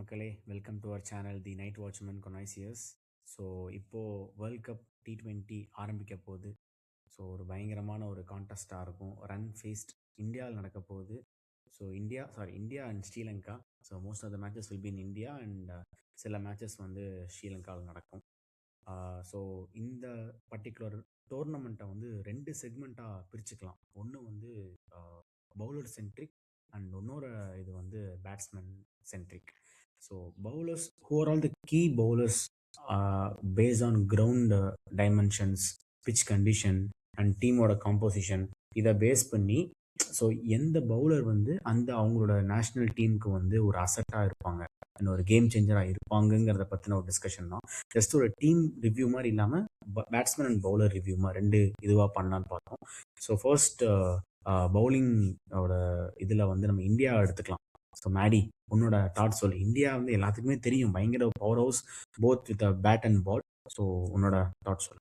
மக்களே, welcome to our channel the night watchman connoisseurs. So இப்போது World Cup T20 ஆரம்பிக்க போகுது. ஸோ ஒரு பயங்கரமான ஒரு கான்டெஸ்ட்டாக இருக்கும். ரன் ஃபீஸ்ட் இந்தியாவில் நடக்க போகுது. So India and Sri Lanka. So most of the matches will be in India and சில மேட்சஸ் வந்து ஸ்ரீலங்காவில் நடக்கும். ஸோ இந்த பர்டிகுலர் டோர்னமெண்ட்டை வந்து 2 செக்மெண்ட்டாக பிரிச்சுக்கலாம். ஒன்று வந்து பவுலர் சென்ட்ரிக் அண்ட் இன்னொரு இது வந்து batsman centric. So bowlers, who are all the key bowlers based on ground dimensions, pitch condition and டீமோட காம்போசிஷன் இதை பேஸ் பண்ணி ஸோ எந்த பவுலர் வந்து அவங்களோட நேஷ்னல் டீமுக்கு வந்து ஒரு அசட்டாக இருப்பாங்க, ஒரு கேம் சேஞ்சராக இருப்பாங்கங்கிறத பற்றின ஒரு டிஸ்கஷன் தான். ஜஸ்ட் ஒரு டீம் ரிவ்யூ மாதிரி இல்லாமல் பேட்ஸ்மேன் அண்ட் பவுலர் ரிவ்யூ மாதிரி 2 இதுவாக பண்ணலான்னு பார்த்தோம். ஸோ ஃபர்ஸ்ட் பவுலிங்கோட இதில் வந்து நம்ம இந்தியா எடுத்துக்கலாம். ஸோ மேடி, உன்னோட தாட் சொல்லு. இந்தியா வந்து எல்லாத்துக்குமே தெரியும், பயங்கர power house both with bat and ball. So உன்னோட தாட் சொல்லு.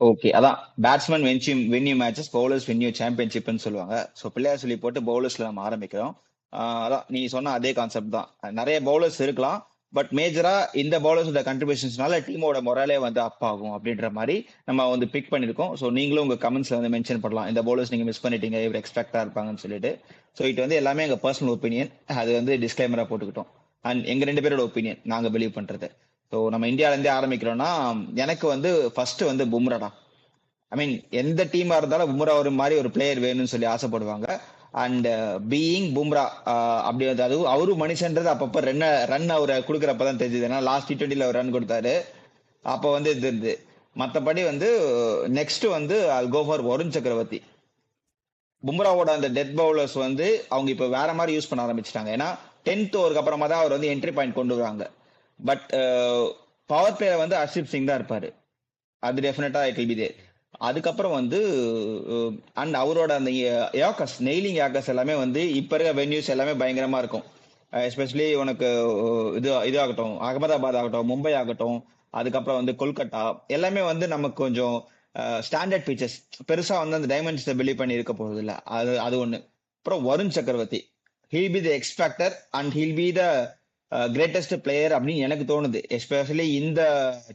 ஓகே, அதான் batsman venue matches, bowlers venue சாம்பியன்ஷிப்னு சொல்லுவாங்க. ஸோ பிள்ளையார் சொல்லி போட்டு பவுலர்ஸ்ல நம்ம ஆரம்பிக்கிறோம். அதான் நீ சொன்ன அதே கான்செப்ட் தான். நிறைய பவுலர்ஸ் இருக்கலாம், பட் மேஜரா இந்த பவுலர்ஸோட கண்ட்ரிபியூஷன்ஸ்னால டீமோட மொராலே வந்து அப் ஆகும் அப்படின்ற மாதிரி நம்ம வந்து பிக் பண்ணிருக்கோம். ஸோ நீங்களும் உங்க கமெண்ட்ஸ்ல வந்து மென்ஷன் பண்ணலாம், இந்த பவுலர்ஸ் நீங்க மிஸ் பண்ணிட்டீங்க, இவர் எக்ஸ்பெக்டா இருப்பாங்கன்னு சொல்லிட்டு. ஸோ இது வந்து எல்லாமே எங்க பர்சனல் ஒப்பீனியன், அது வந்து டிஸ்கிளைமரா போட்டுக்கிட்டோம். அண்ட் எங்க 2 பேரோட ஒப்பீனியன், நாங்க பிலீவ் பண்றது. ஸோ நம்ம இந்தியால இருந்தே ஆரம்பிக்கிறோம்னா, எனக்கு வந்து ஃபர்ஸ்ட் வந்து பும்ராடா. ஐ மீன் எந்த டீமா இருந்தாலும் பும்ரா ஒரு மாதிரி ஒரு பிளேயர் வேணும்னு சொல்லி ஆசைப்படுவாங்க. அண்ட் பீயிங் பும்ரா அப்படி வந்து அதுவும் அவரும் மனுஷன்றது அப்பப்போ ரன் அவரை கொடுக்குறப்பதான் தெரிஞ்சது. ஏன்னா லாஸ்ட் T20 அவர் ரன் கொடுத்தாரு, அப்போ வந்து இது இருந்து. மற்றபடி வந்து நெக்ஸ்ட் வந்து கோ ஃபார் வருண் சக்கரவர்த்தி. பும்ராவோட அந்த டெத் பவுலர்ஸ் வந்து அவங்க இப்போ வேற மாதிரி யூஸ் பண்ண ஆரம்பிச்சிட்டாங்க. ஏன்னா 10th ஓவருக்கு அப்புறமா தான் அவர் வந்து என்ட்ரி பாயிண்ட் கொண்டு வராங்க. பட் பவர் பிளேயர் வந்து ஹர்ஷிப் சிங் தான் இருப்பாரு, அது டெஃபினட்டா இட் வில் பி தேர். அதுக்கப்புறம் வந்து அண்ட் அவரோட அந்த யாக்கஸ், நெய்லிங் யாக்கஸ் எல்லாமே வந்து இப்ப இருக்க வென்யூஸ் எல்லாமே பயங்கரமா இருக்கும். எஸ்பெஷலி உனக்கு இது ஆகட்டும், அகமதாபாத் ஆகட்டும், மும்பை ஆகட்டும், அதுக்கப்புறம் வந்து கொல்கத்தா, எல்லாமே வந்து நமக்கு கொஞ்சம் ஸ்டாண்டர்ட் பிச்சர்ஸ், பெருசா வந்து அந்த டைமென்ஷனை பிலீவ் பண்ணி இருக்க போறது இல்ல. அது ஒண்ணு. அப்புறம் வருண் சக்கரவர்த்தி, he'll be the X factor and he'll be the greatest player அப்படின்னு எனக்கு தோணுது, எஸ்பெஷலி இந்த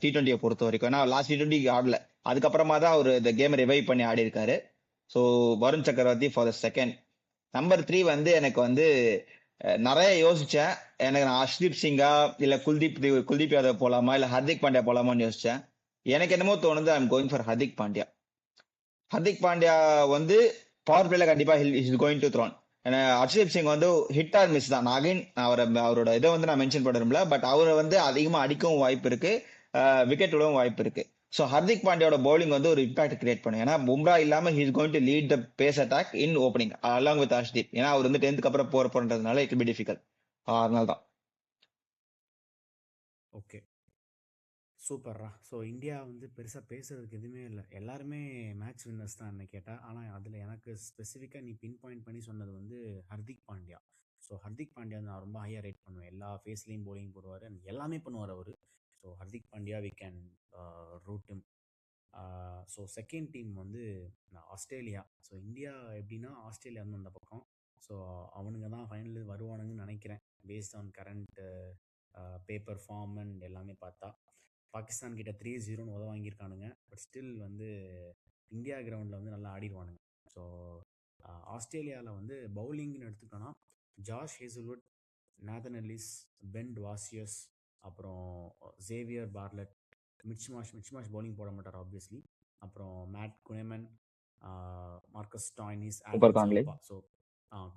T20 பொறுத்த வரைக்கும். ஏன்னா லாஸ்ட் T20 ஆடல, அதுக்கப்புறமா தான் அவர் இந்த கேம் ரிவைவ் பண்ணி ஆடி இருக்காரு. ஸோ வருண் சக்கரவர்த்தி ஃபார் த செகண்ட். நம்பர் 3 வந்து எனக்கு வந்து நிறைய யோசிச்சேன். எனக்கு நான் ஹர்ஷ்தீப் சிங்கா இல்ல குல்தீப் யாதவ் போலாமா இல்ல ஹர்திக் பாண்டியா போலாமான்னு யோசிச்சேன். எனக்கு என்னமோ தோணுது I am going for Hardik Pandya. Hardik Pandya வந்து பவர் பிளேல கண்டிப்பா is going to throne. Harshdeep Singh வந்து ஹிட் ஆர் மிஸ் தான். நான் அகைன் அவரோட இதை வந்து நான் மென்ஷன் பண்ண, பட் அவரை வந்து அதிகமா அடிக்கவும் வாய்ப்பு இருக்கு, விக்கெட் விடவும் வாய்ப்பு இருக்கு. ஸோ ஹர்திக் பாண்டியோட பவுலிங் வந்து ஒரு இம்பாக்ட் கிரியேட் பண்ணும். ஏன்னா பும்ரா இல்லாம he is going to lead the pace attack in opening along with Harshdeep. ஏன்னா அவர் வந்து 10th அப்புறம் போறதுனால இட் பி டிஃபிகல்ட். அதனால தான். ஓகே, சூப்பர்ரா. ஸோ இந்தியா வந்து பெருசாக பேசுறதுக்கு எதுவுமே இல்லை, எல்லாருமே மேட்ச் வின்னர்ஸ் தான் என்ன கேட்டால். ஆனால் அதில் எனக்கு ஸ்பெசிஃபிக்காக நீ பின் பாயிண்ட் பண்ணி சொன்னது வந்து ஹர்திக் பாண்டியா. ஸோ ஹர்திக் பாண்டியா நான் ரொம்ப ஹையாக ரேட் பண்ணுவேன். எல்லா ஃபேஸ்லேயும் போலிங் போடுவார், எல்லாமே பண்ணுவார் அவர். So Hardik Pandya we can root him. So second team வந்து ஆஸ்திரேலியா. ஸோ இந்தியா எப்படின்னா ஆஸ்திரேலியா வந்து அந்த பக்கம். ஸோ அவனுங்க தான் ஃபைனல் வருவானுங்கன்னு நினைக்கிறேன், based on current paper form and எல்லாமே பார்த்தா. பாகிஸ்தான் கிட்ட 3-0 உத வாங்கியிருக்கானுங்க, பட் ஸ்டில் வந்து இந்தியா கிரவுண்டில் வந்து நல்லா ஆடிடுவானுங்க. ஸோ ஆஸ்திரேலியாவில் வந்து பவுலிங்னு எடுத்துக்கோன்னா Josh Hazlewood, Nathan Ellis, Ben வாசியஸ், அப்புறம் Xavier Bartlett, Mitch Marsh bowling போட மாட்டார் ஆப்வியஸ்லி, அப்புறம் Matt Kuhnemann, Marcus Stoinis, super Adam Connolly. Zampa. So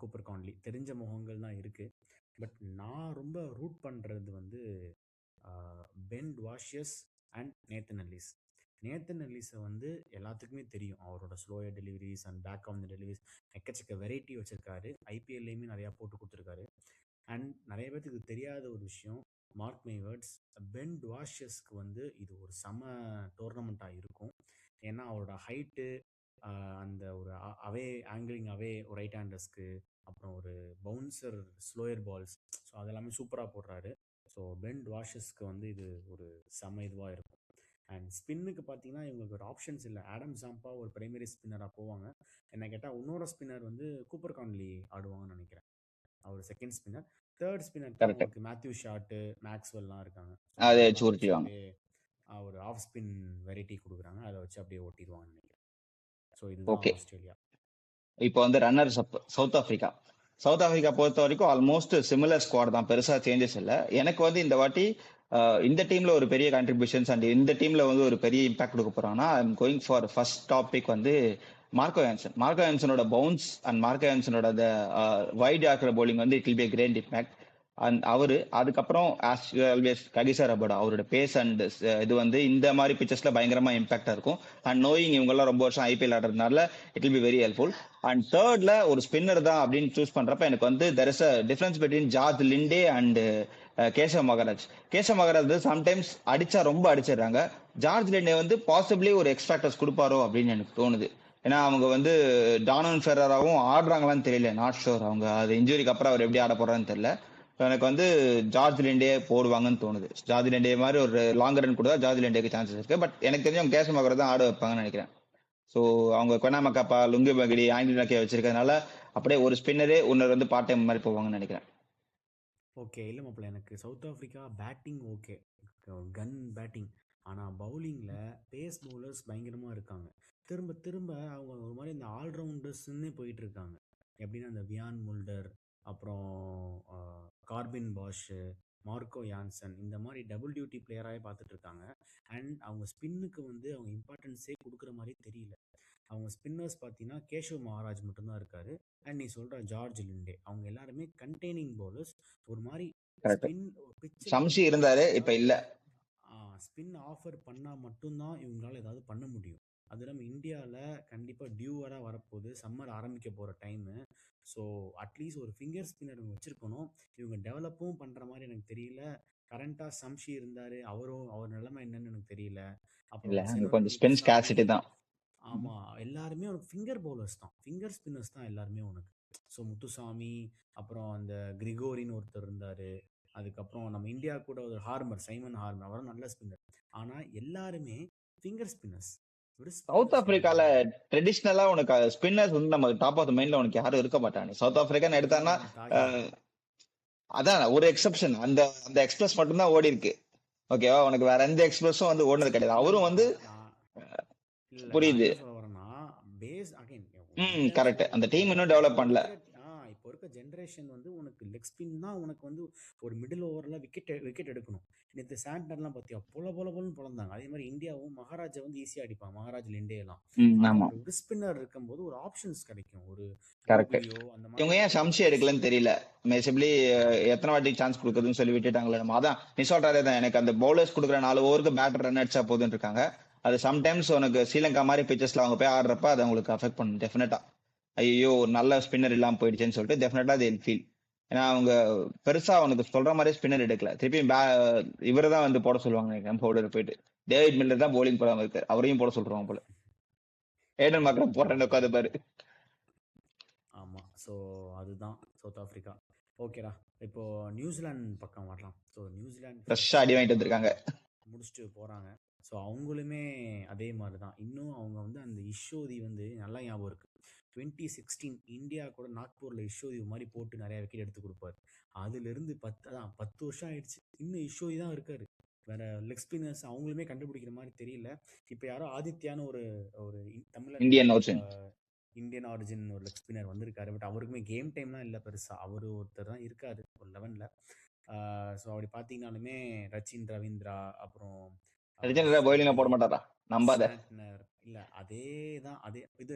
Cooper Connolly தெரிஞ்ச முகங்கள் தான் இருக்குது. பட் நான் ரொம்ப ரூட் பண்ணுறது வந்து பென் வாஷியஸ் அண்ட் நேத்தன் எல்லிஸ். நேத்தன் எல்லிஸை வந்து எல்லாத்துக்குமே தெரியும், அவரோட slower deliveries and back on the deliveries எக்கச்சக்க வெரைட்டி வச்சுருக்காரு. ஐபிஎல்லையுமே நிறையா போட்டு கொடுத்துருக்காரு. அண்ட் நிறைய பேருக்கு இது தெரியாத ஒரு விஷயம், மார்க் மை வேர்ட்ஸ், பென் வாஷியஸ்க்கு வந்து இது ஒரு செம டோர்னமெண்ட்டாக இருக்கும். ஏன்னா அவரோட ஹைட்டு, அந்த ஒரு அவே ஆங்கிளிங், அவே ஒரு ரைட் ஹேண்டர்ஸ்க்கு, அப்புறம் ஒரு பவுன்சர் ஸ்லோயர் பால்ஸ், ஸோ அதெல்லாமே சூப்பராக போடுறாரு. ஸோ பென் வாஷஸ்க்கு வந்து இது ஒரு செம இதுவாக இருக்கும். அண்ட் ஸ்பின்னுக்கு பார்த்தீங்கன்னா இவங்களுக்கு ஒரு ஆப்ஷன்ஸ் இல்லை. ஆடம் சாம்பா ஒரு பிரைமரி ஸ்பின்னராக போவாங்க. என்ன கேட்டால் இன்னொரு ஸ்பின்னர் வந்து கூப்பர் கான்லி ஆடுவாங்கன்னு நினைக்கிறேன், அவர் செகண்ட் ஸ்பின்னர். தேர்ட் ஸ்பின்னர் தான் கரெக்ட். உனக்கு மேத்யூ ஷாட்டு, மேக்ஸ்வெல்லாம் இருக்காங்க. ஸோ அதை வச்சு அவங்களெல்லாம் வச்சு உருட்டிடுவாங்க. அப்படியே ஒரு ஆஃப் ஸ்பின் வெரைட்டி குடுக்குறாங்க. அத வச்சு அப்படியே ஓட்டிருவாங்கன்னு நெனைக்கிறேன். ஸோ இதுதான் ஓகே. ஆஸ்திரேலியா. இப்போ வந்து ரன்னர்ஸ் அப் சவுத் ஆப்பிரிக்கா. சவுத் ஆப்பிரிக்கா பொறுத்த வரைக்கும் ஆல்மோஸ்ட் சிமிலர் ஸ்குவாட் தான், பெருசா சேஞ்சஸ் இல்லை. எனக்கு வந்து இந்த வாட்டி இந்த டீம்ல ஒரு பெரிய கான்ட்ரிபியூஷன்ஸ் அண்ட் இந்த டீம்ல வந்து ஒரு பெரிய இம்பாக்ட் கொடுக்க போறாங்கன்னா I am going for first topic வந்து மார்க்கோ யான்சன். மார்க்கோ யான்சனோட பவுன்ஸ் அண்ட் மார்க்கோ யான்சனோட வைட் ஆக்குற bowling வந்து it will be great impact. And அவரு அதுக்கப்புறம் ஆஸ் ஆல்வேஸ் ககிசா ரபடா அவரோட பேஸ் அண்ட் இது வந்து இந்த மாதிரி பிச்சர்ஸ்ல பயங்கரமா இம்பாக்டா இருக்கும். அண்ட் நோயிங் இவங்கெல்லாம் ரொம்ப வருஷம் ஐபிஎல் ஆடுறதுனால it will be very helpful. And தேர்ட்ல ஒரு ஸ்பின்னர் தான் அப்படின்னு சூஸ் பண்றப்ப எனக்கு வந்து there is a difference between George Linde and Keshav Maharaj. Keshav Maharaj வந்து சம்டைம்ஸ் அடிச்சா ரொம்ப அடிச்சிடுறாங்க. ஜார்ஜ் லிண்டே வந்து பாசிபிளி ஒரு எக்ஸ்பேக்டர்ஸ் கொடுப்பாரோ அப்படின்னு எனக்கு தோணுது. ஏன்னா அவங்க வந்து டானன் ஃபெரராவும் ஆடுறாங்களான்னு தெரியல, நாட் ஷோர். அவங்க அது இன்ஜுரிக்கு அப்புறம் அவர் எப்படி ஆட போறான்னு தெரியல. எனக்கு வந்து ஜார்ஜ் லிண்டே போடுவாங்கன்னு தோணுது. ஜார்ஜ் லிண்டே மாதிரி ஒரு லாங் ரன் கொடுத்தா ஜார்ஜ் லிண்டேக்கு சான்சஸ் இருக்கு. பட் எனக்கு தெரிஞ்சு அவங்க கேசவ் மகாராஜ் தான் ஆட வைப்பாங்கன்னு நினைக்கிறேன். ஸோ அவங்க கொனாமக்காப்பா, லுங்கி பகடி, ஆண்டி நக்கே வச்சிருக்கிறதுனால அப்படியே ஒரு ஸ்பின்னரே ஒன்று வந்து பார்ட் டைம் மாதிரி போவாங்கன்னு நினைக்கிறேன். ஓகே. இல்ல மாப்பிள, எனக்கு சவுத் ஆப்பிரிக்கா பேட்டிங் ஓகே. கன் பேட்டிங். ஆனா பவுலிங்ல பேஸ் பவுலர்ஸ் பயங்கரமா இருக்காங்க. திரும்ப திரும்ப அவங்க ஒரு மாதிரி இந்த ஆல்ரவுண்டர்ஸ்ன்னு போயிட்டு இருக்காங்க. எப்படின்னா இந்த வியான் முல்டர், அப்புறம் கார்பின் பாஷ், மார்க்கோ யான்சன், இந்த மாதிரி டபுள் டியூட்டி பிளேயராகவே பார்த்துட்டு இருக்காங்க. அண்ட் அவங்க ஸ்பின்னுக்கு வந்து அவங்க இம்பார்ட்டன்ஸே கொடுக்குற மாதிரி தெரியல. அவங்க ஸ்பின்னர்ஸ் பார்த்தீங்கன்னா கேஷவ் மகாராஜ் மட்டும்தான் இருக்காரு. அண்ட் நீ சொல்ற ஜார்ஜ் லிண்டே, அவங்க எல்லாருமே கண்டெய்னிங் பவுலர்ஸ். ஒரு மாதிரி கரெக்ட். ஸ்பின் பிச்சில் சம்சி வந்து இருந்தாரு, இப்ப இல்ல. ஸ்பின் ஆஃபர் பண்ணால் மட்டும்தான் இவங்களால ஏதாவது பண்ண முடியும். அது இல்லாமல் இந்தியாவில் கண்டிப்பாக டியூவராக வரப்போகுது, சம்மர் ஆரம்பிக்க போகிற டைமு. ஸோ அட்லீஸ்ட் ஒரு ஃபிங்கர் ஸ்பின்னர் இவங்க வச்சுருக்கணும். இவங்க டெவலப்பும் பண்ணுற மாதிரி எனக்கு தெரியல. கரண்ட்டாக சம்ஷி இருந்தார், அவர் நிலைமை என்னன்னு எனக்கு தெரியல. இல்ல அப்புறம் அங்க செனோன் கொஞ்சம் ஸ்பின் முத்துசாமி. ஸ்கார்சிட்டி தான். ஆமாம், எல்லாருமே உனக்கு ஃபிங்கர் பவுலர்ஸ் தான், ஃபிங்கர் ஸ்பின்னர்ஸ் தான் எல்லாருமே உனக்கு. ஸோ முத்துசாமி, அப்புறம் அந்த கிரிகோரின்னு ஒருத்தர் இருந்தார். அதுக்கப்புறம் நம்ம இந்தியா கூட ஒரு ஹார்மர், சைமன் ஹார்மர், அவரும் நல்ல ஸ்பின்னர். ஆனால் எல்லாருமே ஃபிங்கர் ஸ்பின்னர்ஸ். சவுத் ஆப்பிரிக்கால ட்ரெடிஷ்னலா உனக்கு ஸ்பின்னர்ஸ் வந்து நம்ம டாப் ஆஃப் த மைண்ட்ல உனக்கு யாரும் இருக்க மாட்டாங்க. சவுத் ஆப்பிரிக்கான்னு எடுத்தான்னா அதான் ஒரு எக்ஸெப்ஷன். அந்த அந்த எக்ஸ்பிரஸ் மட்டும் தான் ஓடி இருக்கு. ஓகேவா, உனக்கு வேற எந்த எக்ஸ்பிரஸும் வந்து ஓடுனது கிடையாது. அவரும் வந்து புரியுது. கரெக்ட். அந்த டீம் இன்னும் டெவலப் பண்ணல. இப்போ இருக்க ஜென்ரேஷன் வந்து உனக்கு லெக் ஸ்பின் தான் உனக்கு வந்து ஒரு மிடில் ஓவர்ல விக்கெட் எடுக்கணும். நேற்று சாண்டர்லாம் பார்த்தியா போலன்னு பொழந்தாங்க. அதே மாதிரி இந்தியாவும் மகாராஜா வந்து ஈஸியாக அடிப்பாங்க, மகாராஜ் லிண்டே எல்லாம். ஒரு ஸ்பின்னர் இருக்கும்போது ஒரு ஆப்ஷன்ஸ் கிடைக்கும். ஒரு கரெக்ட். இவங்க ஏன் சம்சி எடுக்கலன்னு தெரியல. மேசிபிளி எத்தனை வாட்டி சான்ஸ் கொடுக்குறதுன்னு சொல்லி விட்டுட்டாங்களே. அதான் நீ சொல்றாரே தான், எனக்கு அந்த பவுலர்ஸ் கொடுக்குற 4 ஓவருக்கு பேட்டர் ரன் அடிச்சா போதுன்னு இருக்காங்க. அது சம்டைம்ஸ் உனக்கு ஸ்ரீலங்கா மாதிரி பிச்சர்ஸ்ல அவங்க போய் ஆடுறப்ப அது அவங்களுக்கு அஃபெக்ட் பண்ணும் டெஃபினட்டா. ஐயோ ஒரு நல்ல ஸ்பின்னர் இல்லாம போயிடுச்சுன்னு சொல்லிட்டு டெஃபினட்டா தே வில் ஃபீல். ஏன்னா அவங்க பெருசா அவனுக்கு சொல்ற மாதிரி ஸ்பின்னர் எடுக்கல. திருப்பி இவரை தான் வந்து போட சொல்லுவாங்க பவுலர் போயிட்டு. டேவிட் மில்லர் தான் bowling போடாம இருக்காரு, அவரையும் போட சொல்றாங்க போல. ஏடன் மார்க்ரம் போடுறேன்னு உட்காந்து பாரு. ஆமா. ஸோ அதுதான் சவுத் ஆப்பிரிக்கா. ஓகேடா, இப்போ நியூசிலாந்து பக்கம் வரலாம். ஸோ நியூசிலாந்து ஃப்ரெஷ்ஷா அடி வாங்கிட்டு வந்திருக்காங்க, முடிச்சுட்டு போறாங்க. ஸோ அவங்களுமே அதே மாதிரி தான். இன்னும் அவங்க வந்து அந்த இஷோதி வந்து நல்லா ஞாபகம் இருக்கு. 2016 இந்தியா கூட நாக்பூரில் இஷோதி மாதிரி போட்டு நிறைய விக்கெட் எடுத்து கொடுப்பாரு. அதுலேருந்து 10 வருஷம் ஆயிடுச்சு, இன்னும் இஷோதி தான் இருக்காரு. வேற லெக் ஸ்பின்னர்ஸ் அவங்களுமே கண்டுபிடிக்கிற மாதிரி தெரியல. இப்போ யாரோ ஆதித்யான்னு ஒரு தமிழ் இந்தியன் ஆரிஜின் ஒரு லெக் ஸ்பின்னர் வந்திருக்காரு. பட் அவருக்குமே கேம் டைம்லாம் இல்லை பெருசா. அவர் ஒருத்தர் தான் இருக்காரு ஒரு 11ல். ஸோ அப்படி பார்த்தீங்கன்னாலுமே ரச்சின் ரவீந்திரா, அப்புறம் போட மாட்டாரா நம்பாத இல்லை, அதே தான். அதே இது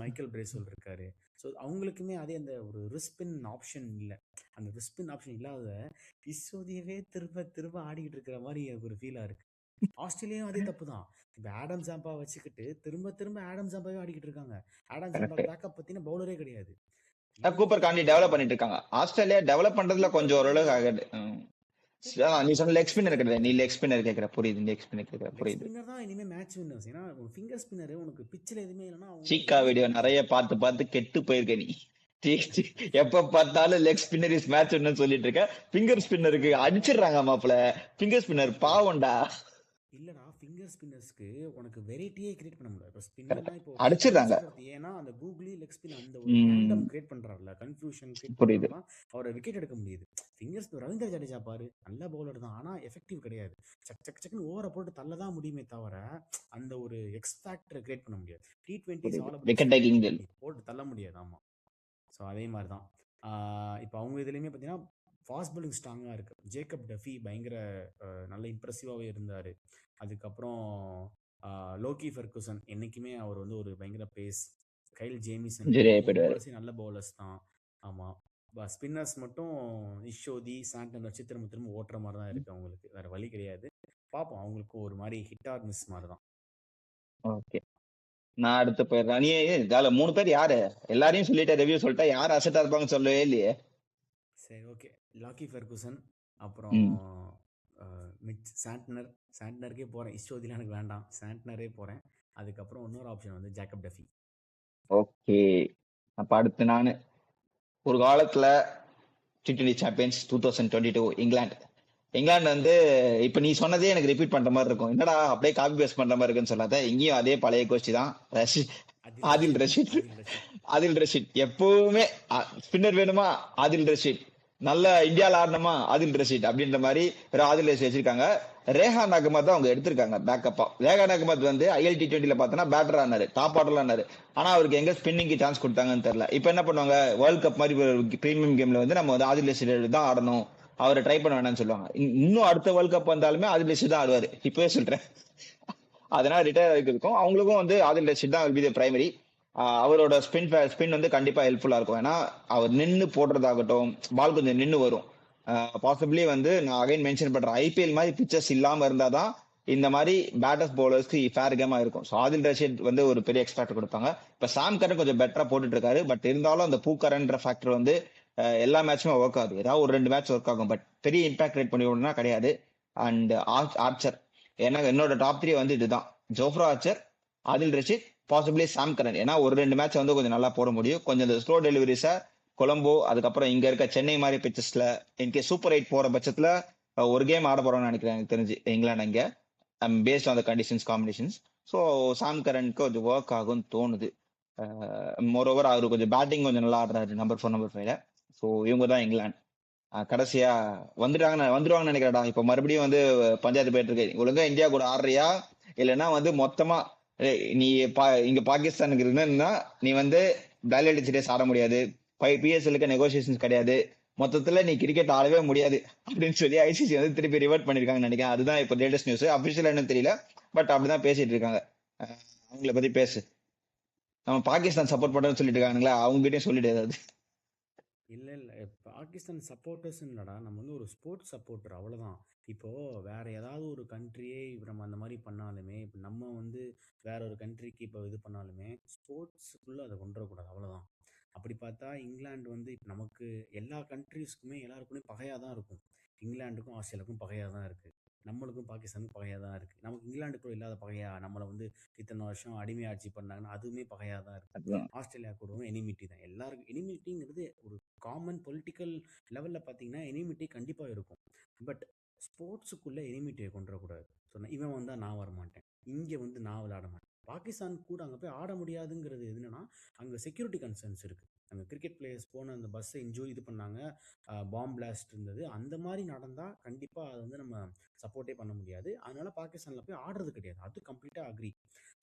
மைக்கேல் பிரேசோல் இருக்காரு. ஸோ அவங்களுக்குமே அதே அந்த ஒரு ரிஸ்பின் ஆப்ஷன் இல்லை. அந்த ரிஸ்பின் ஆப்ஷன் இல்லாத இசோதியவே திரும்ப திரும்ப ஆடிக்கிட்டு இருக்கிற மாதிரி எனக்கு ஒரு ஃபீலாக இருக்கு. ஆஸ்திரேலியாவும் அதே தப்பு தான். இப்போ ஆடம் ஜாம்பா வச்சுக்கிட்டு திரும்ப திரும்ப ஆடம் ஜாம்பாவே ஆடிக்கிட்டு இருக்காங்க. ஆடம் ஜாம்பா பேக்கப் பத்தின பவுலரே கிடையாது. கூப்பர் காண்டி டெவலப் பண்ணிட்டு இருக்காங்க. ஆஸ்திரேலியா டெவலப் பண்றதுல கொஞ்சம் ஓரளவுக்கு ஆகுது. நீ சொன்ன லெக் ஸ்பின்னர் கிடையாது, நீ லெக் ஸ்பின்னர் கேக்குற. புரியுது, லெக் ஸ்பின்னர் கேக்குற புரியுது. ஸ்பின்னர் தான் இனிமே மேட்ச் வின்னர்ஸ். ஏன்னா ஃபிங்கர் ஸ்பின்னர் உனக்கு பிட்ச்ல எதுமே இல்லனா சீக்கா வீடியோ நிறைய பார்த்து கெட்டு போயிருக்க நீ. எப்ப பார்த்தாலும் leg spinner is match winner சொல்லிட்டு இருக்க. ஃபிங்கர் ஸ்பின்னருக்கு அடிச்சிடுறாங்க மாப்ள. ஃபிங்கர் ஸ்பின்னர் பாவம்டா. இல்லடா, ஃபிங்கர் ஸ்பின்னர்ஸ்க்கு உனக்கு வெரைட்டியே கிரியேட் பண்ண முடியாது. இப்போ கரெக்ட். ஸ்பின்னர்லாம் இப்போ ரவீந்திர அடிச்சிடுறாங்க. ஜடேஜா ஏன்னா அந்த கூகுளி லெக் ஸ்பின் அந்த ஒரு ம், டேண்டம் கிரியேட் பண்றாருல, கன்ஃபியூஷன் கிரியேட் புரியுது. பண்றாருல தான் அவரை விக்கெட் எடுக்க முடியுது. ஃபிங்கர்ஸ் ரவீந்திர ஜடேஜா பாரு, நல்ல பவுலர் தான், ஆனா எஃபெக்டிவ் கிடையாது. சக் சக் சக்னு ஓவரை போட்டு தள்ள தான் முடியுமே தவிர அந்த ஒரு எக்ஸ் ஃபேக்டரை கிரியேட் பண்ண முடியாது. T20 புரியுது. All about wicket experience. Taking. நீ போட்டு தள்ள முடியாது. ஆமா. ஸோ அதே மாதிரி தான் இப்போ அவங்க இதுலேயுமே பார்த்தீங்கன்னா ஃபாஸ்ட் bowling ஸ்ட்ராங்காக இருக்குது. ஜேக்கப் டஃபி பயங்கர நல்ல இம்ப்ரெசிவாகவே இருந்தார். அதுக்கப்புறம் லோக்கி ஃபெர்குசன் என்றைக்குமே அவர் வந்து ஒரு பயங்கர பேஸ். கைல் ஜேமிசன், இன்ஜுரி ஆகி இவங்க போயிடுவாரு. பவுலர்ஸே நல்ல பவுலர்ஸ் தான். ஆமாம். ஸ்பின்னர்ஸ் மட்டும் இஷோதி சாண்டன் வச்சு திரும்ப திரும்ப ஓட்டுற மாதிரி தான் இருக்குது அவங்களுக்கு, வேறு வழி கிடையாது. பார்ப்போம், அவங்களுக்கு ஒரு மாதிரி ஹிட் ஆர் மிஸ் மாதிரி தான். ஓகே, நான் அடுத்து போயிடுறேன். நீ இதால 3 பேர் யாரு? எல்லாரையும் சொல்லிட்ட, ரிவ்யூ சொல்லிட்டா, யார் அசெட்டா இருப்பாங்கன்னு சொல்லவே இல்லையே. சரி, ஓகே. லாக்கி ஃபெர்குசன், அப்புறம் ம், மிட் சாண்ட்னருக்கே போகிறேன். இஷ்டோதிலாம் எனக்கு வேண்டாம், சாண்ட்னரே போகிறேன். அதுக்கப்புறம் இன்னொரு ஆப்ஷன் வந்து ஜேக்கப் டஃபி. ஓகே. அப்ப அடுத்து நானு ஒரு காலத்துல T20 சாம்பியன்ஸ் 2022 இங்கிலாந்து வந்து இப்ப நீ சொன்னதே எனக்கு ரிப்பீட் பண்ற மாதிரி இருக்கும். என்னடா அப்படியே காப்பி பேஸ்ட் பண்ற மாதிரி இருக்குன்னு சொல்லாத, இங்கேயும் அதே பழைய கோஷ்டி தான். ஆதில் ரஷீத். ஆதில் ரஷீத். ஆதில் ரஷீத் எப்பவுமே ஸ்பின்னர் வேணுமா, ஆதில் ரஷீத். நல்ல இந்தியாவில் ஆடணுமா, ஆதில் ரஷீத் அப்படின்ற மாதிரி ஒரு ஆதில் ரஷீத் வச்சிருக்காங்க. ரேஹான் அகமத் தான் அவங்க எடுத்திருக்காங்க பேக்கப்பா. ரேஹான் அகமத் வந்து IL T20 பார்த்தோன்னா பேட்டர் ஆனாரு, டாப் ஆர்டர்ல ஆனாரு. ஆனா அவருக்கு எங்க ஸ்பின்னிங்க்கு சான்ஸ் கொடுத்தாங்கன்னு தெரியல. இப்ப என்ன பண்ணுவாங்க, வேர்ல்ட் கப் மாதிரி பிரீமியம் கேம்ல வந்து நம்ம வந்து ஆதில் ரஷீத் தான் ஆடணும், அவரை ட்ரை பண்ண வேணாம்னு சொல்லுவாங்க. இன்னும் அடுத்த வேர்ல்ட் கப் வந்தாலுமே ஆதில் ரஷீத் தான் ஆடுவாரு, இப்பவே சொல்றேன். அதனால ரிட்டையர் ஆகிருக்கும். அவங்களுக்கும் வந்து ஆதில் ரஷீத் தான் will be the primary. அவரோட ஸ்பின் வந்து கண்டிப்பா ஹெல்ப்ஃபுல்லா இருக்கும். ஏன்னா அவர் நின்று போடுறதாகட்டும், பால் கொஞ்சம் நின்று வரும். பாசிபிளி வந்து நான் அகைன் மென்ஷன் பண்றேன், IPL மாதிரி பிக்சர்ஸ் இல்லாம இருந்தாதான் இந்த மாதிரி பேட்டர்ஸ் பவுலர்ஸ்க்கு ஃபேர் கேமா இருக்கும். ஸோ ஆதில் ரஷீத் வந்து ஒரு பெரிய எக்ஸ்பெக்ட் கொடுப்பாங்க. இப்ப சாம் கரன் கொஞ்சம் பெட்டரா போட்டுட்டு இருக்காரு. பட் இருந்தாலும் அந்த பூக்கரன்ற ஃபேக்டர் வந்து எல்லா மேட்சுமே ஒர்க் ஆகுது. ஏதாவது ஒரு 2 மேட்ச் ஒர்க் ஆகும், பட் பெரிய இம்பாக்ட் கிரியேட் பண்ணி விடணும்னா கிடையாது. அண்ட் ஆர்ச்சர், ஏன்னா என்னோட டாப் 3 வந்து இதுதான்: Jofra Archer, Adil Rashid, possibly Sam Curran. ஏன்னா ஒரு 2 மேட்ச் வந்து கொஞ்சம் நல்லா போட முடியும். கொஞ்சம் இந்த ஸ்லோ டெலிவரிஸை கொலம்போ, அதுக்கப்புறம் இங்க இருக்க சென்னை மாதிரி பிச்சஸ்ல இன்கேஸ் சூப்பர் 8 போற பட்சத்துல ஒரு கேம் ஆட போறோம்னு நினைக்கிறேன் எனக்கு தெரிஞ்சு இங்கிலாந்து அங்க, based on the conditions combinations. So Sam கரனுக்கு கொஞ்சம் ஒர்க் ஆகும்னு தோணுது. மோரோவர் அவரு கொஞ்சம் பேட்டிங் கொஞ்சம் நல்லா ஆடுறாரு நம்பர் 4 நம்பர் 5ல. ஸோ இவங்க தான் இங்கிலாந்து. கடைசியா வந்துருவாங்கன்னு நினைக்கிறடா. இப்ப மறுபடியும் வந்து பஞ்சாயத்து போயிட்டு இருக்கு, ஒழுங்கா இந்தியா கூட ஆடுறியா இல்லைன்னா வந்து மொத்தமா நீ இங்க பாகிஸ்தானுக்கு இருந்தா நீ வந்து பிளாய்லெட் சீரியஸ் ஆட முடியாது, PSLக்கு நெகோசியேஷன்ஸ் கிடையாது, மொத்தத்துல நீ கிரிக்கெட் ஆடவே முடியாது அப்படின்னு சொல்லி ICC வந்து திருப்பி ரிவர்ட் பண்ணிருக்காங்கன்னு நினைக்கிறேன். அதுதான் இப்போ லேட்டஸ்ட் நியூஸ். அபிஷியல் என்ன தெரியல, பட் அப்படிதான் பேசிட்டு இருக்காங்க. அவங்கள பத்தி பேசு. நம்ம பாகிஸ்தான் சப்போர்ட் பண்றோம்னு சொல்லிட்டு இருக்காங்களா, அவங்க கிட்டயும் சொல்லிட்டு ஏதாவது. இல்லை இல்லை, பாகிஸ்தான் சப்போர்ட்டர்ஸ் இல்லைடா, நம்ம வந்து ஒரு ஸ்போர்ட்ஸ் சப்போர்ட்டர், அவ்வளோதான். இப்போது வேறு ஏதாவது ஒரு கண்ட்ரியே இப்போ நம்ம அந்த மாதிரி பண்ணாலுமே, இப்போ நம்ம வந்து வேற ஒரு கண்ட்ரிக்கு இப்போ இது பண்ணாலுமே ஸ்போர்ட்ஸுக்குள்ளே அதை கொண்டு வரக்கூடாது, அவ்வளோதான். அப்படி பார்த்தா இங்கிலாந்து வந்து இப்போ நமக்கு எல்லா கண்ட்ரீஸ்க்குமே எல்லாருக்குமே பகையாக தான் இருக்கும். இங்கிலாந்துக்கும் ஆஸ்திரேலியாவுக்கும் பகையாக தான் இருக்குது, நம்மளுக்கும் பாகிஸ்தானுக்கும் பகையாக தான் இருக்குது. நமக்கு இங்கிலாந்துக்குள்ள இல்லாத பகையா, நம்மளை வந்து இத்தனை வருஷம் அடிமை ஆட்சி பண்ணாங்கன்னா அதுவுமே பகையாக தான் இருக்குது. அதுதான். ஆஸ்திரேலியா கூடவும் எனிமிட்டி தான். எல்லாருக்கும் எனிமிட்டிங்கிறது ஒரு காமன் பொலிட்டிக்கல் லெவலில் பார்த்தீங்கன்னா எனிமிட்டி கண்டிப்பாக இருக்கும். பட் ஸ்போர்ட்ஸுக்குள்ளே எனிமிட்டியை கொண்டு வரக்கூடாது. ஸோ இவன் வந்தால் நான் வரமாட்டேன், இங்கே வந்து நான் விளையாட மாட்டேன். பாகிஸ்தான் கூட அங்கே போய் ஆட முடியாதுங்கிறது என்னன்னா, அங்கே செக்யூரிட்டி கன்சர்ன்ஸ் இருக்குது. அங்கே கிரிக்கெட் பிளேயர்ஸ் போன அந்த பஸ்ஸை இது பண்ணாங்க, பாம் பிளாஸ்ட் இருந்தது. அந்த மாதிரி நடந்தால் கண்டிப்பாக அதை வந்து நம்ம சப்போர்ட்டே பண்ண முடியாது. அதனால பாகிஸ்தானில் போய் ஆடுறது கிடையாது, அது கம்ப்ளீட்டாக அக்ரி.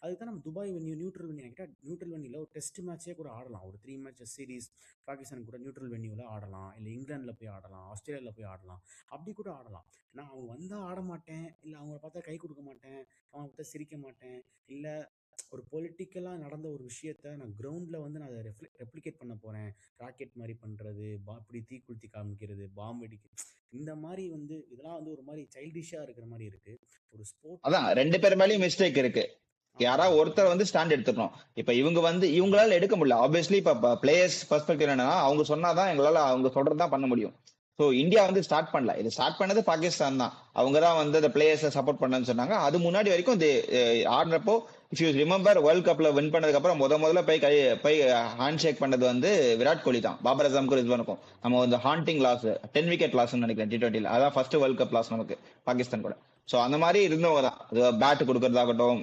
அதுக்கு தான் நம்ம துபாய் வென்யூ, நியூட்ரல் வென்யூ கேட்டால் நியூட்ரல் வென்யூவில் ஒரு டெஸ்ட் மேட்சே கூட ஆடலாம். ஒரு 3 மேட்சஸ் சீரீஸ் பாகிஸ்தான் கூட நியூட்ரல் வென்யூவில் ஆடலாம், இல்லை இங்கிலாந்தில் போய் ஆடலாம், ஆஸ்திரேலியாவில் போய் ஆடலாம், அப்படி கூட ஆடலாம். நான் அவங்க வந்தால் ஆட மாட்டேன், இல்லை அவங்கள பார்த்தா கை கொடுக்க மாட்டேன், அவங்க பார்த்தா சிரிக்க மாட்டேன், இல்லை ஒரு பொலிட்டிக்கலாக நடந்த ஒரு விஷயத்த நான் கிரவுண்டில் வந்து நான் அதை ரெப்ளிகேட் பண்ண போகிறேன், ராக்கெட் மாதிரி பண்ணுறது, இப்படி தீக்குளுத்தி காமிக்கிறது, பாம்பு அடிக்க, இந்த மாதிரி வந்து இதெல்லாம் வந்து ஒரு மாதிரி சைல்டிஷாக இருக்கிற மாதிரி இருக்குது. ஒரு அதான் 2 ஸ்போர்ட்ஸ் பேர் மேலேயும் மிஸ்டேக் இருக்கு. யாராவது ஒருத்தர் வந்து ஸ்டாண்ட் எடுத்துக்கணும். இப்ப இவங்க வந்து இவங்களால எடுக்க முடியல. ஆப்வியஸ்லி இப்ப பிளேயர்ஸ் பெர்ஸ்பெக்டிவ் என்னன்னா, அவங்க சொன்னாதான் எங்களால அவங்க சொல்றதுதான் பண்ண முடியும். ஸோ இந்தியா வந்து ஸ்டார்ட் பண்ணல, இது ஸ்டார்ட் பண்ணது பாகிஸ்தான் தான். அவங்க தான் வந்து அந்த பிளேயர்ஸை சப்போர்ட் பண்ணன்னு சொன்னாங்க. அது முன்னாடி வரைக்கும் இது ஆடுறப்போ, இஃப் யூ ரிமெம்பர், வேர்ல்ட் கப்ல வின் பண்ணதுக்கு அப்புறம் முதல்ல போய் ஹேண்ட் ஷேக் பண்ணது வந்து விராட் கோலி தான். பாபர் அசாம்க்கு இது இருக்கும். நம்ம வந்து ஹாண்டிங் லாஸ் 10 விக்கெட் லாஸ் நினைக்கிறேன் T20ல. அதான் ஃபர்ஸ்ட் வேர்ல்ட் கப் லாஸ் நமக்கு பாகிஸ்தான் கூட. ஸோ அந்த மாதிரி இருந்தவங்க தான். பேட் கொடுக்கறதாகட்டும்,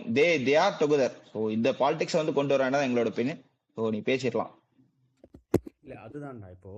தே ஆர் டுகெதர். ஸோ இந்த பாலிடிக்ஸ் வந்து கொண்டு வர வேண்டாம் எங்களோட ஒப்பீனியன். ஸோ நீ பேசிடலாம். இல்லை அதுதான்டா இப்போ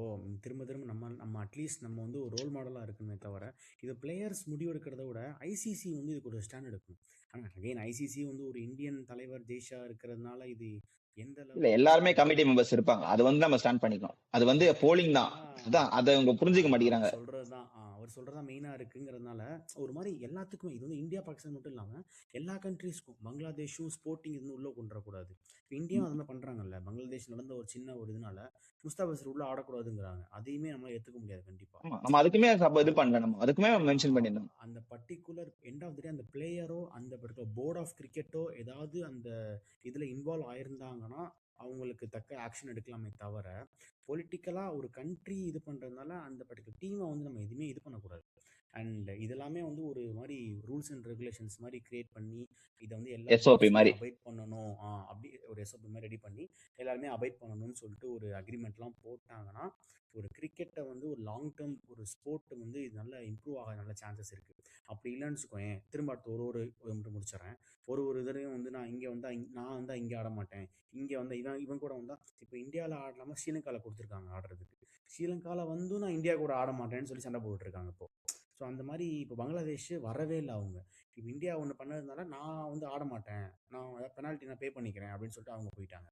திரும்ப திரும்ப நம்ம அட்லீஸ்ட் நம்ம வந்து ஒரு ரோல் மாடலாக இருக்குமே தவிர இது பிளேயர்ஸ் முடிவெடுக்கிறத விட ஐசிசி வந்து இதுக்கு ஒரு ஸ்டாண்ட் எடுக்கணும். ஆனால் அகைன் ஐசிசி வந்து ஒரு இந்தியன் தலைவர் தேஷா இருக்கிறதுனால இது எந்த இல்ல அளவுக்கு எல்லாருமே வந்து கமிட்டி மெம்பர்ஸ் இருப்பாங்க. அது வந்து நம்ம ஸ்டாண்ட் பண்ணிக்கணும். அது வந்து போலிங் தான். ஆனால் அதான் அதை அவங்க புரிஞ்சுக்க அவர் மாட்டேங்கிறாங்க. சொல்கிறது தான் அவர் சொல்கிறது தான் மெயினாக இருக்குங்கிறதுனால ஒரு மாதிரி எல்லாத்துக்குமே இது வந்து இந்தியா பாகிஸ்தான் மட்டும் இல்லாமல் எல்லா கண்ட்ரீஸ்க்கும் பங்களாதேஷும் ஸ்போர்ட்டிங் இது உள்ளே கொண்டு வரக்கூடாது. இப்போ இந்தியாவும் அது மாதிரி பண்ணுறாங்கல்ல. பங்களாதேஷ் நடந்த ஒரு சின்ன ஒரு இதனால முஸ்தாபிசர் உள்ளே ஆடக்கூடாதுங்கிறாங்க. அதையுமே நம்மளால் ஏற்றுக்க முடியாது கண்டிப்பாக. ஆமா, நம்ம அதுக்குமே இது பண்ணல. நம்ம அதுக்குமே மென்ஷன் பண்ணியிருந்தோம். அந்த பர்டிகுலர் எண்ட் ஆஃப் த டே அந்த பிளேயரோ அந்த பர்டிகுலர் போர்ட் ஆஃப் கிரிக்கெட்டோ ஏதாவது அந்த இதில் இன்வால்வ் ஆயிருந்தாங்கன்னா அவங்களுக்கு தக்க ஆக்ஷன் எடுக்கலாமே தவிர பொலிட்டிக்கலாக ஒரு கண்ட்ரி இது பண்ணுறதுனால அந்த பர்டிகுலர் டீமை வந்து நம்ம எதுவுமே இது பண்ணக்கூடாது. அண்ட் இதெல்லாமே வந்து ஒரு மாதிரி ரூல்ஸ் அண்ட் ரெகுலேஷன்ஸ் மாதிரி கிரியேட் பண்ணி இதை வந்து எல்லா எஸ்ஓபி பிளேயர்ஸுமே மாதிரி. அபைட் பண்ணணும். அப்படி ஒரு எஸ்ஓபி மாதிரி ரெடி பண்ணி எல்லாருமே அபைட் பண்ணணும்னு சொல்லிட்டு ஒரு அக்ரிமெண்ட்லாம் போட்டாங்கன்னா ஒரு கிரிக்கெட்டை வந்து ஒரு லாங் டேர்ம் ஒரு ஸ்போர்ட் வந்து இது நல்லா இம்ப்ரூவ் ஆக நல்ல சான்சஸ் இருக்குது. அப்படி இல்லைன்னு வச்சுக்கோயேன் திரும்ப அடுத்து ஒரு முடிச்சிடறேன். ஒரு இதுலையும் வந்து நான் இங்கே வந்தால் நான் வந்தால் இங்கே ஆட மாட்டேன். இங்கே வந்து இவன் கூட வந்தால் இப்போ இந்தியாவில் ஆடலாமல் ஸ்ரீலங்காவில் கொடுத்துருக்காங்க ஆடுறதுக்கு. ஸ்ரீலங்காவில் வந்து நான் இந்தியா கூட ஆட மாட்டேன்னு சொல்லி சண்டை போட்டுருக்காங்க இப்போ. ஸோ அந்த மாதிரி இப்போ பங்களாதேஷ் வரவே இல்லை அவங்க. இப்போ இந்தியா ஒன்று பண்ணதுனால நான் வந்து ஆட மாட்டேன், நான் பெனால்ட்டி நான் பே பண்ணிக்கிறேன் அப்படின்னு சொல்லிட்டு அவங்க போயிட்டாங்க.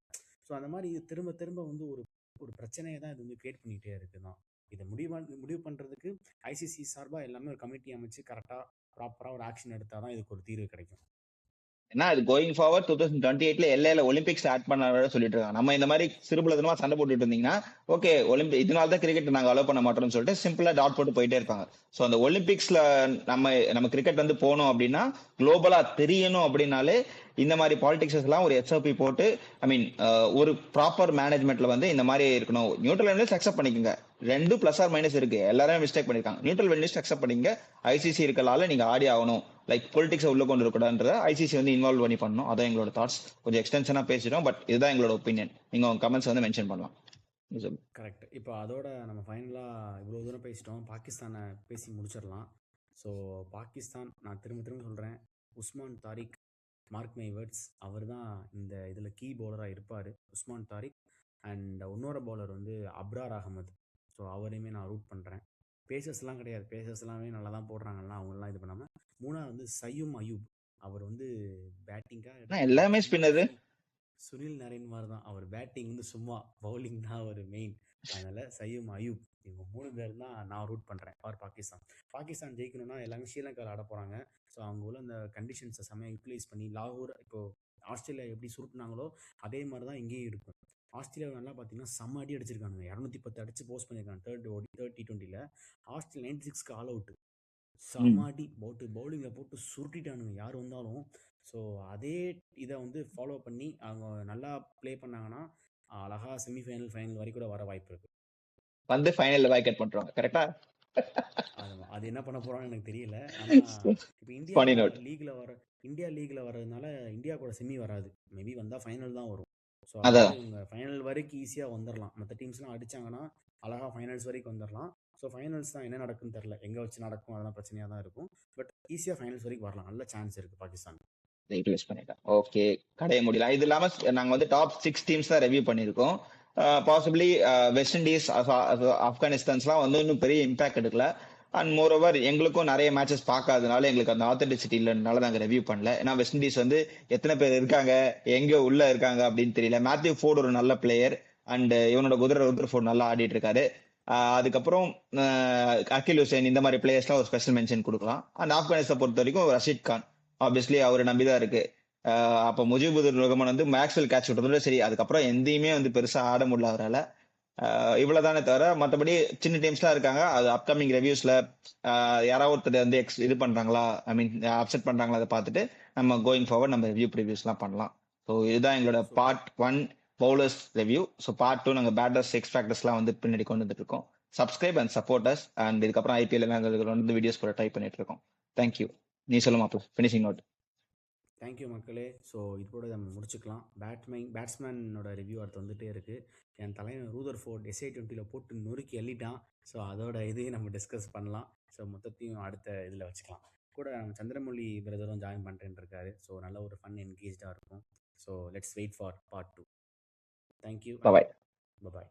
ஸோ அந்த மாதிரி இது திரும்ப திரும்ப வந்து ஒரு ஒரு பிரச்சனையை தான் இது வந்து கிரியேட் பண்ணிகிட்டே இருக்குது தான். இதை முடிவு பண்ணுறதுக்கு ஐசிசி சார்பாக எல்லாமே ஒரு கமிட்டி அமைச்சு கரெக்டாக ப்ராப்பராக ஒரு ஆக்ஷன் எடுத்தால் தான் இதுக்கு ஒரு தீர்வு கிடைக்கும். ஏன்னா இது கோயிங் ஃபார்வர்ட் 2028ல எல்லையில ஒலிம்பிக்ஸ் ஸ்டார்ட் பண்ண சொல்லிட்டு இருக்காங்க. நம்ம இந்த மாதிரி சிறுபுலதனமா சண்டை போட்டுட்டு இருந்தீங்கன்னா ஓகே ஒலிம்பிக் இதனால தான் கிரிக்கெட் நாங்க அலோவ் பண்ண மாட்டோம்னு சொல்லிட்டு சிம்பிளா டாட் போட்டு போயிட்டே இருப்பாங்க. ஸோ அந்த ஒலிம்பிக்ஸ்ல நம்ம கிரிக்கெட் வந்து போனோம் அப்படின்னா குளோபலா தெரியணும் அப்படின்னாலே இந்த மாதிரி பாலிடிக்ஸ் எல்லாம் ஒரு எஸ்ஓபி போட்டு ஐ மீன் ஒரு ப்ராப்பர் மேனேஜ்மெண்ட்ல வந்து இந்த மாதிரி இருக்கணும். நியூட்ரல் வென்யூஸ் அக்செப்ட் பண்ணிக்கோங்க. 2 பிளஸ் ஆர் மைனஸ் இருக்கு. எல்லாருமே மிஸ்டேக் பண்ணிருக்காங்க. நியூட்ரல் வென்யூஸ் அக்செப்ட் பண்ணிங்க. ஐசிசி இருக்கலால நீங்க ஆடி ஆகணும். லைக் பொலிட்டிக்ஸ் உள்ள கொண்டு இருக்கக்கூடாதுன்றத ஐசிசி வந்து இன்வால்வ் பண்ணி பண்ணணும். அதான் எங்களோட தாட்ஸ். கொஞ்சம் எக்ஸ்டென்ஷனா பேசிட்டோம். பட் இதுதான் எங்களோட ஒப்பீனியன். நீங்க உங்க கமெண்ட்ஸ் வந்து மென்ஷன் பண்ணலாம். கரெக்ட். இப்போ அதோட நம்ம ஃபைனலாக இவ்வளோ தூரம் பேசிட்டோம். பாகிஸ்தானை பேசி முடிச்சிடலாம். ஸோ பாகிஸ்தான் நான் திரும்ப திரும்ப சொல்கிறேன், Usman Tariq, mark my words, அவர் தான் இந்த இதில் கீ பவுலராக இருப்பார். உஸ்மான் தாரிக் அண்ட் இன்னொரு பவுலர் வந்து அப்ரார் அகமது. ஸோ அவரையுமே நான் ரூட் பண்ணுறேன். பேசர்ஸ்லாம் கிடையாது, பேசர்ஸ் எல்லாமே நல்லா தான் போடுறாங்கலாம், அவங்களாம் இது பண்ணாமல். மூணாவது வந்து சையும் அயூப். அவர் வந்து பேட்டிங்காக எடுத்தீங்கன்னா எல்லாமே சும்மா ஸ்பின்னர். சுனில் நரேன் மாதிரி தான். அவர் பேட்டிங் வந்து சும்மா, பவுலிங் தான் அவர் மெயின். அதனால சையும் அயூப் இவங்க 3 பேர் தான் நான் ரூட் பண்ணுறேன் ஃபார் பாகிஸ்தான். பாகிஸ்தான் ஜெயிக்கணும்னா எல்லாமே ஸ்ரீலங்காவில் ஆட போகிறாங்க. ஸோ அவங்க உள்ள அந்த கண்டிஷன்ஸை செம்மையாக யூட்டிலைஸ் பண்ணி லாகூர் இப்போது ஆஸ்திரேலியா எப்படி சுருட்டினாங்களோ அதே மாதிரி தான் இங்கேயும் இருக்கும். ஆஸ்திரேலியா நல்லா பார்த்தீங்கன்னா செம்ம அடி அடிச்சிருக்காங்க. 210 அடிச்சு போஸ்ட் பண்ணியிருக்காங்க தேர்ட் T20ல. ஆஸ்திரேலியா 96க்கு ஆல் அவுட்டு. செம்ம அடி பவுலிங்கில் போட்டு சுருட்டிட்டானுங்க யார் வந்தாலும். ஸோ அதே இதை வந்து ஃபாலோ பண்ணி அவங்க நல்லா ப்ளே பண்ணாங்கன்னா அழகா செமிஃபைனல் ஃபைனல் வரைக்கும் கூட வர வாய்ப்பு இருக்கு. வந்து ஃபைனல்ல வைக்கெட் பண்றாங்க கரெக்டா. அது என்ன பண்ண போறான்னு எனக்கு தெரியல. ஆனால் இப்போ இந்தியா லீக்ல வர்றதுனால இந்தியா கூட செமி வராது. மேபி வந்தால் ஃபைனல் தான் வரும். ஸோ அதனால இவங்க ஃபைனல் வரைக்கும் ஈஸியாக வந்துடலாம். மற்ற டீம்ஸ்லாம் அடிச்சாங்கன்னா அழகா ஃபைனல்ஸ் வரைக்கும் வந்துடலாம். ஸோ ஃபைனல்ஸ் தான் என்ன நடக்குன்னு தெரில, எங்கே வச்சு நடக்கும் அதெல்லாம் பிரச்சனையாக தான் இருக்கும். பட் ஈஸியாக ஃபைனல்ஸ் வரைக்கும் வரலாம். நல்ல சான்ஸ் இருக்குது பாகிஸ்தான். யூட்டிலைஸ் பண்ணிட்டேன். ஓகே கடைய முடியலாம். இது இல்லாம நாங்க வந்து டாப் 6 டீம்ஸ் தான் ரிவ்யூ பண்ணியிருக்கோம். பாசிபிளி வெஸ்ட் இண்டீஸ், ஆப்கானிஸ்தான்ஸ்லாம் வந்து இன்னும் பெரிய இம்பாக்ட் எடுக்கல. அண்ட் மோர் ஓவர் எங்களுக்கும் நிறைய மேட்சஸ் பார்க்காதனால எங்களுக்கு அந்த ஆத்தென்டிசிட்டி இல்லைனால நாங்கள் ரிவ்யூ பண்ணல. ஏன்னா வெஸ்ட் இண்டீஸ் வந்து எத்தனை பேர் இருக்காங்க, எங்க உள்ள இருக்காங்க அப்படின்னு தெரியல. மேத்யூ ஃபோர்டு ஒரு நல்ல பிளேயர் அண்ட் இவனோட ருத்ரஃபோர்ட் நல்லா ஆடிட்டு இருக்காரு. அதுக்கப்புறம் அகில் ஹுசேன் இந்த மாதிரி பிளேயர்ஸ்லாம் ஒரு ஸ்பெஷல் மென்ஷன் கொடுக்கலாம். அண்ட் ஆப்கானிஸ்தான் பொறுத்த வரைக்கும் ரஷீத் கான் ஆப்வியஸ்லி அவரை நம்பிதான் இருக்கு. அப்ப முஜிபுர் ரஹ்மான் வந்து மேக்ஸ்வெல் கேட்ச் விட்டுறதோட சரி. அதுக்கப்புறம் எந்தையுமே வந்து பெருசா ஆட முடியல அவரால். இவ்வளவுதானே தவிர மற்றபடி சின்ன டீம்ஸ்லாம் இருக்காங்க. அது அப்கமிங் ரிவ்யூஸ்ல யாராவது ஒருத்தர் வந்து இது பண்றாங்களா, ஐ மீன் அப்செட் பண்றாங்களா, அதை பார்த்துட்டு நம்ம கோயிங் ஃபார்வர்ட் நம்ம ரிவ்யூ ப்ரிவியூஸ்லாம் பண்ணலாம். ஸோ இதுதான் எங்களோட part 1 bowlers review. So part 2 நாங்கள் பேட்டர்ஸ் எக்ஸ் ஃபேக்டர்ஸ்லாம் வந்து பின்னாடி கொண்டு வந்துட்டு இருக்கோம். Subscribe and support us. And இதுக்கப்புறம் ஐபிஎல் வந்து வீடியோஸ் கூட ட்ரை பண்ணிட்டு இருக்கோம். தேங்க்யூ. நீ சொல்லுமா ஃபினிஷிங் நோட். தேங்க்யூ மக்களே. ஸோ இதோட நம்ம முடிச்சுக்கலாம். பேட்ஸ்மேனோட ரிவ்யூ அடுத்து வந்துகிட்டே இருக்குது. என் தலைவன் ரூதர்ஃபோர்ட் SA20 போட்டு நொறுக்கி அள்ளிட்டான். ஸோ அதோட இதையும் நம்ம டிஸ்கஸ் பண்ணலாம். ஸோ மொத்தத்தையும் அடுத்த இதில் வச்சுக்கலாம். கூட நம்ம சந்திரமௌலி பிரதரும் ஜாயின் பண்ணுறேன்னு இருக்காரு. ஸோ நல்ல ஒரு ஃபன் என்கேஜாக இருக்கும். So let's wait for part 2. Thank you and bye. Bye bye.